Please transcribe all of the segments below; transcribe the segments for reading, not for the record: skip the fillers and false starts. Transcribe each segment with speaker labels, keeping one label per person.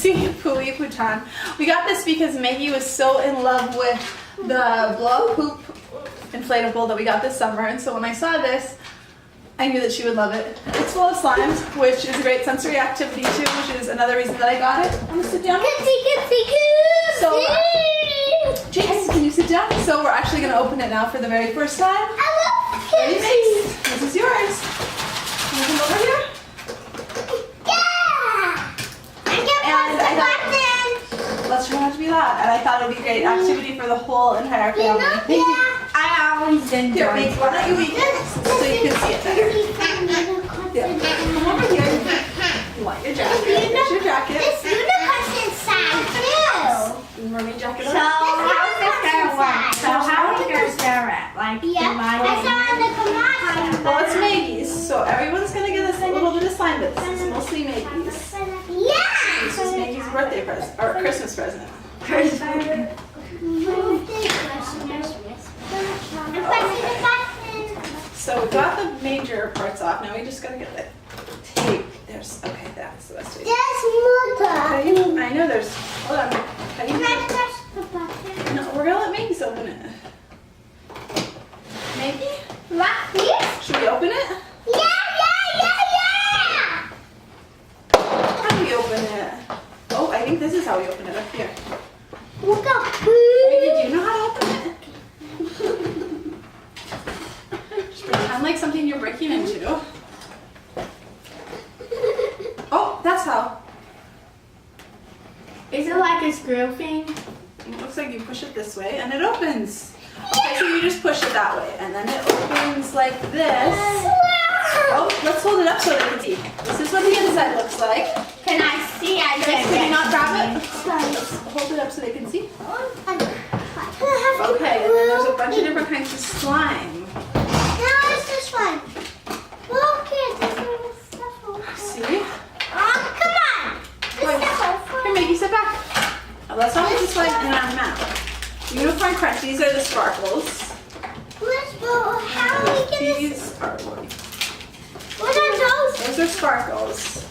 Speaker 1: Poopsie Pooey Puiton. We got this because Maggie was so in love with the blow poop inflatable that we got this summer, and so when I saw this, I knew that she would love it. It's full of slimes, which is a great sensory activity too, which is another reason that I got it. I'm gonna sit down. So, James, can you sit down? So we're actually gonna open it now for the very first time. Ready, Max? This is yours. Can you come over here? Let's try not to be loud. And I thought it would be a great activity for the whole entire family.
Speaker 2: I always enjoy it.
Speaker 1: Here, why don't you eat it so you can see it better? Here, come over here. You want your jacket? Here's your jacket.
Speaker 3: This unicorn's inside too.
Speaker 1: Mermaid jacket
Speaker 2: So how's this gonna work? So how are you gonna share it? Like
Speaker 3: I saw the command.
Speaker 1: Well, it's Maggie's, so everyone's gonna get a little bit of slime, but this is mostly Maggie's.
Speaker 3: Yeah.
Speaker 1: This is Maggie's birthday present, or Christmas present. So we got the major parts off. Now we just gotta get the tape. There's okay. That's the best way. I know there's. Hold on. How do you do it? No, we're gonna let Maggie open it. Maggie? Should we open it? How do we open it? Oh, I think this is how we open it up here. Maggie, do you know how to open it? Just pretend like something you're breaking into. Oh, that's how.
Speaker 2: Is it like a screw thing?
Speaker 1: It looks like you push it this way and it opens. Okay, so you just push it that way and then it opens like this. Oh, let's hold it up so they can see. This is what the inside looks like.
Speaker 2: Can I see? I
Speaker 1: Can you
Speaker 2: can't.
Speaker 1: not grab it? Let's hold it up so they can see. Okay, and then there's a bunch of different kinds of slime. See? Wait, here, Maggie, sit back. Now let's not put the slime in our mouth. Unicorn Crunch, these are the sparkles. These are
Speaker 3: What are those?
Speaker 1: Those are sparkles.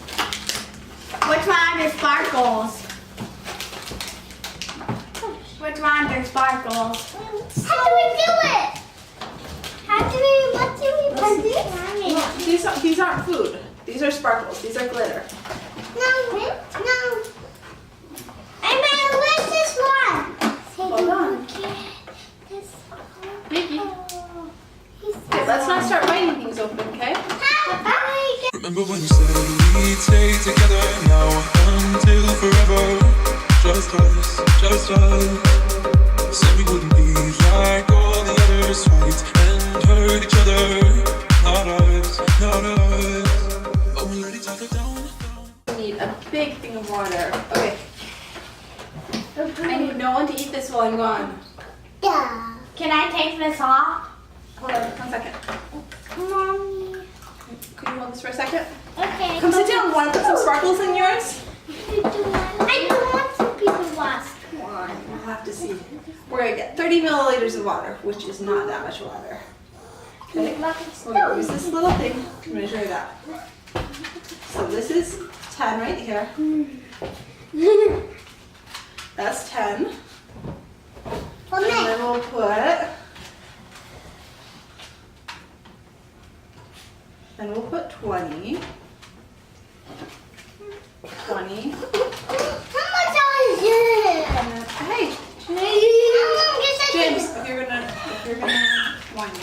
Speaker 2: Which one are sparkles? Which one are sparkles?
Speaker 3: How do we do it? What do we do?
Speaker 1: Well, these aren't food. These are sparkles. These are glitter.
Speaker 3: No. Where's this one?
Speaker 1: Hold on. Maggie. Okay, let's not start biting things open, okay?
Speaker 4: Remember when you said we'd stay together now until forever? Just us. Said we wouldn't be like all the others, fight and hurt each other. Not us. But we let each other down.
Speaker 1: We need a big thing of water. Okay. I need no one to eat this while I'm gone.
Speaker 3: Yeah.
Speaker 2: Can I take this off?
Speaker 1: Hold on, 1 second.
Speaker 3: Mommy.
Speaker 1: Can you hold this for a second?
Speaker 3: Okay.
Speaker 1: Come sit down. Want to put some sparkles in yours?
Speaker 3: I don't want to be the last one.
Speaker 1: We'll have to see. We're going to get 30 milliliters of water, which is not that much water. Okay. We're going to use this little thing to measure that. So this is 10 right here. That's 10. And then we'll put 20. 20.
Speaker 3: How much is it?
Speaker 1: Hey, James, if you're gonna wine it.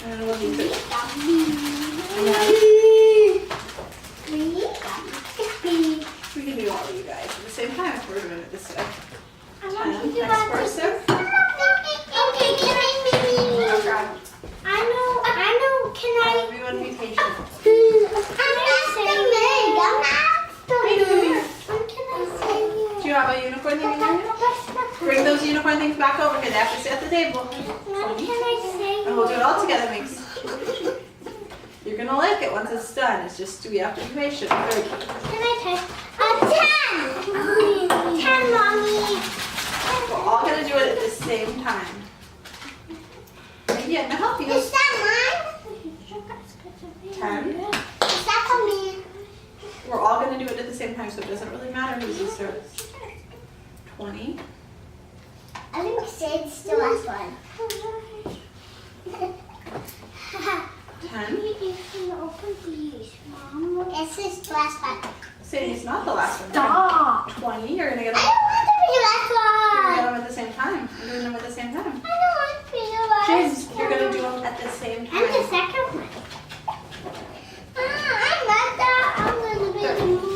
Speaker 1: And then we'll do this. We can do all of you guys at the same time if we're doing it this way. 10. Expressive.
Speaker 3: Okay, can I? I know. Can I?
Speaker 1: Everyone be patient. Do you have a unicorn thing in here? Bring those unicorn things back over here. They have to sit at the table. And we'll do it all together, Mix. You're gonna like it once it's done. It's just we have to be patient. Very good.
Speaker 3: Can I take 10? 10, Mommy.
Speaker 1: We're all gonna do it at the same time. Yeah, I'm gonna help you.
Speaker 3: Is that mine?
Speaker 1: 10.
Speaker 3: Is that for me?
Speaker 1: We're all gonna do it at the same time, so it doesn't really matter who starts. 20.
Speaker 3: I think it's the last one.
Speaker 1: 10.
Speaker 3: Open these, Mom. It's the last one.
Speaker 1: Sadie's not the last one.
Speaker 2: Stop.
Speaker 1: 20. You're gonna get
Speaker 3: I
Speaker 1: them.
Speaker 3: don't want to be the last
Speaker 1: You're
Speaker 3: one.
Speaker 1: gonna get them at the same time. You're doing them at the same time.
Speaker 3: I don't want to be the last
Speaker 1: James,
Speaker 3: one.
Speaker 1: you're gonna do them at the same
Speaker 3: I'm the
Speaker 1: time.
Speaker 3: second one. I'm not that. I'm gonna be the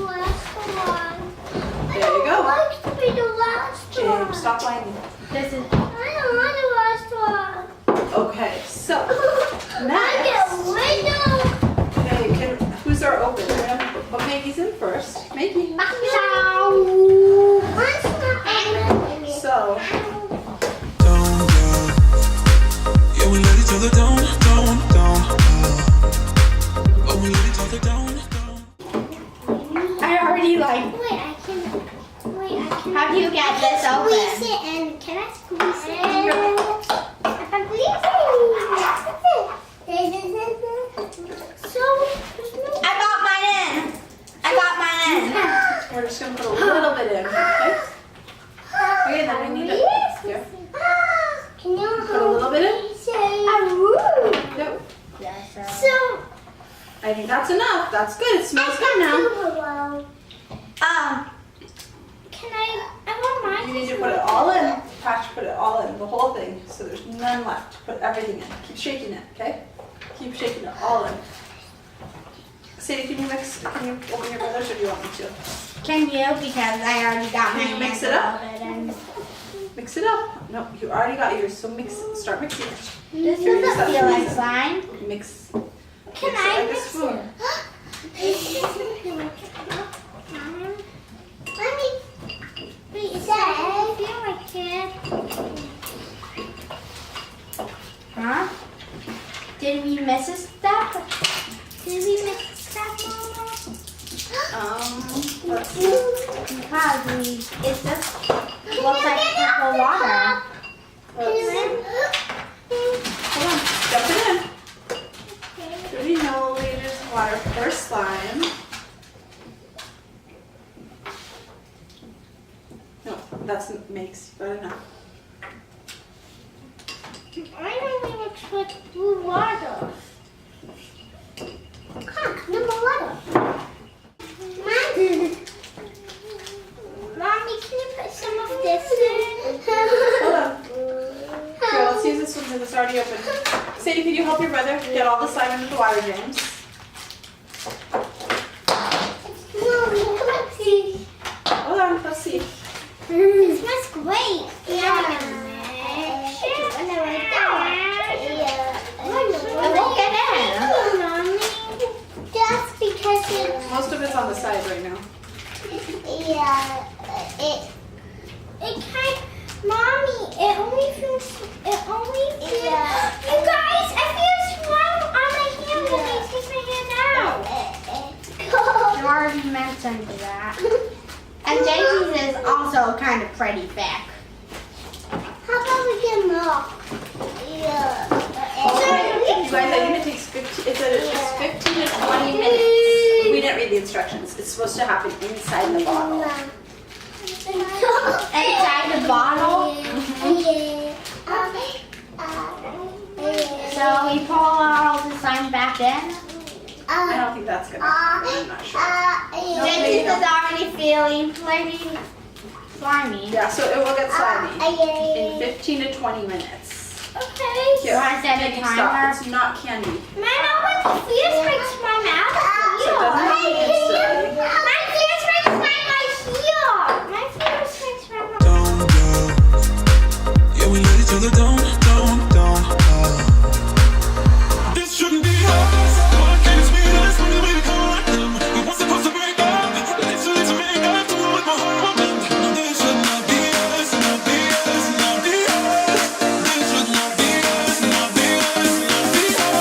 Speaker 3: last one. I
Speaker 1: There you
Speaker 3: don't
Speaker 1: go.
Speaker 3: want to be the last one.
Speaker 1: James, stop whining.
Speaker 2: This is.
Speaker 3: I don't want the last one.
Speaker 1: Okay, so
Speaker 3: I
Speaker 1: next.
Speaker 3: get window.
Speaker 1: Okay, who's our open? But Maggie's in first. Maggie. So,
Speaker 4: Down, down. Yeah, we let each other down, down, down. Oh, we let each other down, down.
Speaker 2: I already like.
Speaker 3: Wait, I can.
Speaker 2: How do you get this
Speaker 3: Squeeze
Speaker 2: open?
Speaker 3: it and can I squeeze it? I can squeeze it. So there's no.
Speaker 2: I got mine in. I got mine in.
Speaker 1: we're just gonna put a little bit in, okay? Okay, then we need it. Here.
Speaker 3: Can you
Speaker 1: Put a little bit in. Yep.
Speaker 3: So.
Speaker 1: I think that's enough. That's good. It smells good now.
Speaker 3: Can I want mine.
Speaker 1: You need to put it all in. Patch, put it all in, the whole thing, so there's none left. Put everything in. Keep shaking it, okay? Keep shaking it all in. Sadie, can you open your brothers, or do you want me to?
Speaker 2: Can you? Because I already got
Speaker 1: Can
Speaker 2: mine.
Speaker 1: you mix it up?
Speaker 2: And
Speaker 1: Mix it up. No, you already got yours, so start mixing it.
Speaker 2: this
Speaker 1: Here, use
Speaker 2: doesn't
Speaker 1: that
Speaker 2: feel like
Speaker 1: piece.
Speaker 2: slime.
Speaker 1: Mix.
Speaker 3: Can
Speaker 1: mix it
Speaker 3: I
Speaker 1: like a
Speaker 3: mix
Speaker 1: spoon.
Speaker 3: Wait, is that I feel like it.
Speaker 2: Huh? Did we miss a step?
Speaker 3: Did we mix stuff, Mama?
Speaker 1: Let's see.
Speaker 2: Because it just looks like purple water.
Speaker 1: Hold on. Dump it in. 30 milliliters of water per slime. No, that's makes good enough.
Speaker 3: I only mix with blue water. No more water. Mommy, can you put some of this in?
Speaker 1: Hold on. Here, let's use this one because it's already open. Sadie, can you help your brother get all the slime into the water, James?
Speaker 3: Mommy, let's see.
Speaker 1: Hold on, let's see.
Speaker 3: It smells great. Yeah. Just because it,
Speaker 1: Most of it's on the side right now.
Speaker 3: yeah, it kind, Mommy, it only feels, yeah. You guys, I feel slime on my hand when I take my hand out.
Speaker 2: You already mentioned that. And Jason's is also kind of pretty thick.
Speaker 3: How about we get milk? Yeah.
Speaker 1: You guys, I think it takes 15, it's 15 to 20 minutes. We didn't read the instructions. It's supposed to happen inside the bottle.
Speaker 2: Inside the bottle. So we pull all the slime back in.
Speaker 1: I don't think that's gonna happen. I'm not sure.
Speaker 2: Jason's is already feeling pretty slimy.
Speaker 1: Yeah, so it will get slimy in 15 to 20 minutes.
Speaker 3: Okay.
Speaker 1: Here,
Speaker 2: You wanna set a
Speaker 1: Maggie,
Speaker 2: timer?
Speaker 1: stop. It's not candy.
Speaker 3: Man, I want the fears makes my mouth.
Speaker 1: So it doesn't have to be instantly.
Speaker 3: My fears makes my heel. My fears makes my mouth.
Speaker 4: Down, down. Yeah, we let each other down, down, down. This shouldn't be us. Why can't it be us when we become them? We weren't supposed to break up. Literally to make up to what my heart wanted. No, this should not be us, not be us, not be us. This should not be us, not be us, not be us.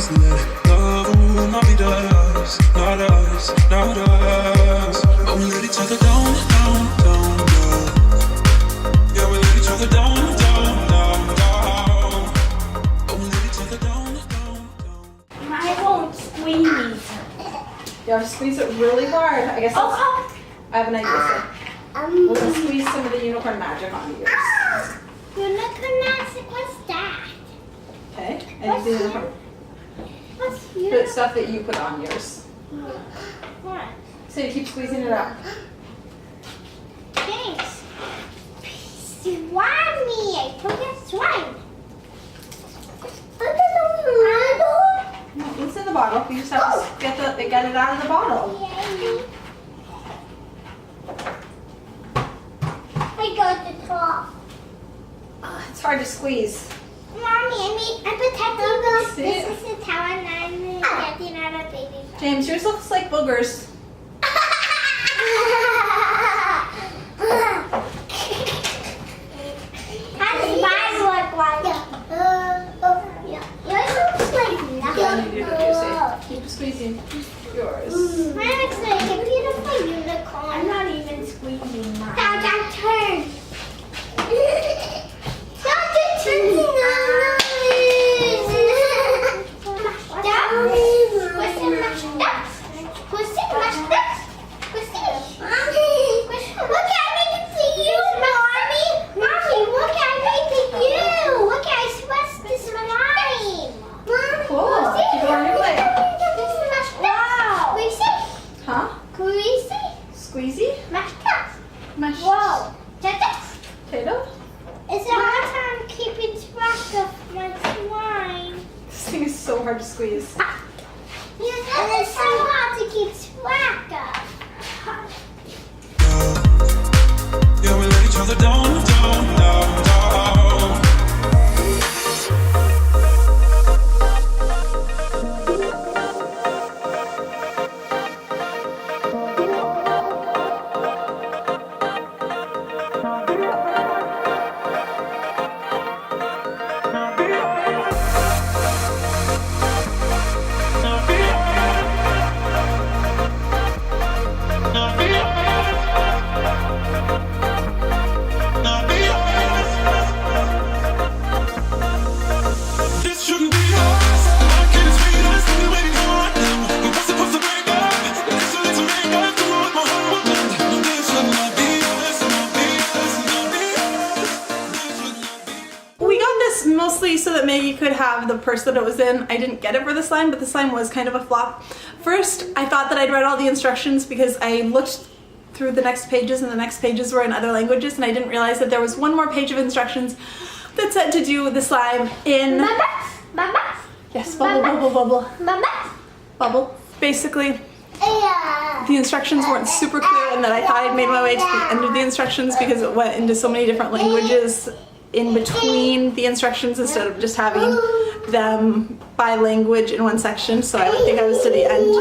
Speaker 4: us, let love rule, not be us, not us, not us. But we let each other down, down, down, down. Yeah, we let each other down, down, down, down. But we let each other down, down, down.
Speaker 2: I won't squeeze.
Speaker 1: You have to squeeze it really hard. I guess that's, I have an idea. So we're gonna squeeze some of the unicorn magic onto yours.
Speaker 3: Unicorn magic, what's that?
Speaker 1: Okay? And use the unicorn
Speaker 3: What's
Speaker 1: put stuff that you put on yours.
Speaker 3: What?
Speaker 1: So you keep squeezing it out.
Speaker 3: Thanks. Swami, I took a swine.
Speaker 1: No, it's in the bottle. You just have to get it out of the bottle.
Speaker 3: I got the top.
Speaker 1: It's hard to squeeze.
Speaker 3: Mommy, I'm protecting this.
Speaker 1: See?
Speaker 3: This is the tower and I'm protecting out of baby.
Speaker 1: James, yours looks like boogers.
Speaker 3: How does mine look like? Yours looks like nothing.
Speaker 1: You do what you say. Keep squeezing yours.
Speaker 3: Mine looks like a beautiful unicorn.
Speaker 2: I'm not even squeezing mine.
Speaker 3: Now that turn. Don't do turning on. Look at me to you, Mommy. Mommy, look at me to you. Look, I smashed this slime.
Speaker 1: Cool. Keep it on your plate.
Speaker 3: Wow. Can we see?
Speaker 1: Huh?
Speaker 3: Can we see?
Speaker 1: Squeezy?
Speaker 3: Mashed up.
Speaker 1: Mashed
Speaker 3: Whoa. That's
Speaker 1: potato?
Speaker 3: It's a hard time keeping track of my slime.
Speaker 1: This thing is so hard to squeeze.
Speaker 3: And it's so hard to keep track of.
Speaker 4: Yeah, we let each other down, down, down, down. This shouldn't be us. Why can't it be us? Tell me where to go right now. We were supposed to break up. Initially to make up. Don't know what my heart would want. No, this should not be us. Not be us. Not be us. This should not be.
Speaker 1: We got this mostly so that Maggie could have the purse that it was in. I didn't get it for the slime, but the slime was kind of a flop. First, I thought that I'd read all the instructions because I looked through the next pages and the next pages were in other languages and I didn't realize that there was one more page of instructions that said to do the slime in...
Speaker 3: Mama?
Speaker 1: Yes, bubble, bubble, bubble,
Speaker 3: Mama?
Speaker 1: bubble. Basically,
Speaker 3: Yeah.
Speaker 1: the instructions weren't super clear and that I thought I'd made my way to the end of the instructions because it went into so many different languages in between the instructions instead of just having them by language in one section. So I would think I was to the end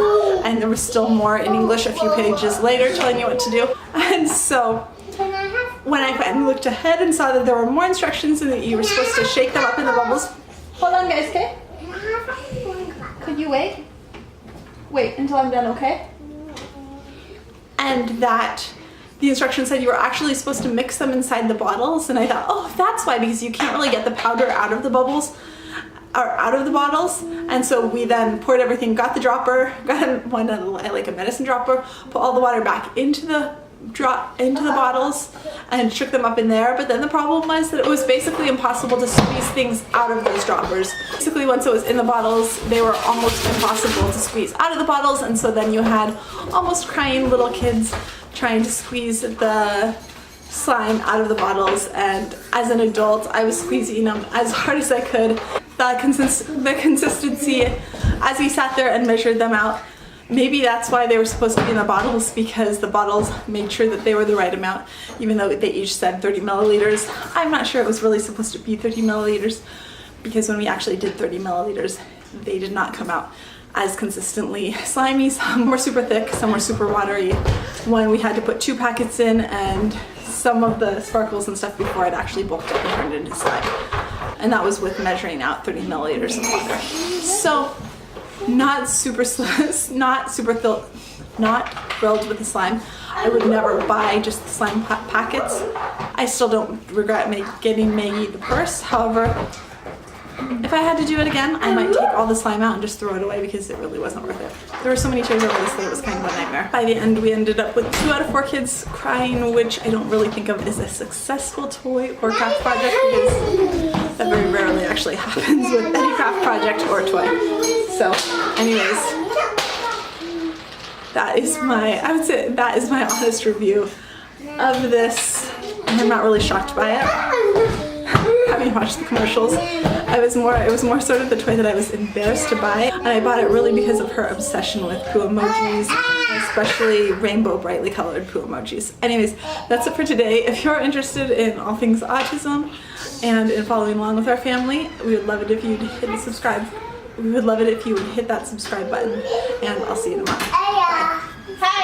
Speaker 1: and there was still more in English a few pages later telling you what to do. And so
Speaker 3: Can I have?
Speaker 1: when I finally looked ahead and saw that there were more instructions and that you were supposed to shake them up in the bubbles. Hold on guys, okay?
Speaker 3: Can I have one?
Speaker 1: Could you wait? Wait until I'm done, okay? And that the instructions said you were actually supposed to mix them inside the bottles, and I thought, oh, that's why, because you can't really get the powder out of the bubbles or out of the bottles. And so we then poured everything, got the dropper, got one like a medicine dropper, put all the water back into the bottles and shook them up in there. But then the problem was that it was basically impossible to squeeze things out of those droppers. Basically, once it was in the bottles, they were almost impossible to squeeze out of the bottles, and so then you had almost crying little kids trying to squeeze the slime out of the bottles, and as an adult I was squeezing them as hard as I could. The consistency as we sat there and measured them out, maybe that's why they were supposed to be in the bottles, because the bottles made sure that they were the right amount, even though they each said 30 milliliters. I'm not sure it was really supposed to be 30 milliliters, because when we actually did 30 milliliters, they did not come out as consistently slimy. Some were super thick, some were super watery. One we had to put 2 packets in, and some of the sparkles and stuff before it actually bulked up and turned into slime. and that was with measuring out 30 milliliters of water. So not thrilled with the slime. I would never buy just the slime packets. I still don't regret getting Maggie the purse. However, if I had to do it again, I might take all the slime out and just throw it away because it really wasn't worth it. There were so many toys over this that it was kind of a nightmare. By the end, we ended up with 2 out of 4 kids crying, which I don't really think of as a successful toy or craft project because that very rarely actually happens with any craft project or toy. So, anyways, that is I would say that is my honest review of this. And I'm not really shocked by it. Having watched the commercials, it was more sort of the toy that I was embarrassed to buy, and I bought it really because of her obsession with poo emojis, especially rainbow brightly colored poo emojis. Anyways, that's it for today. If you're interested in all things autism and in following along with our family, we would love it if you'd hit the subscribe. We would love it if you would hit that subscribe button, and I'll see you tomorrow. Bye.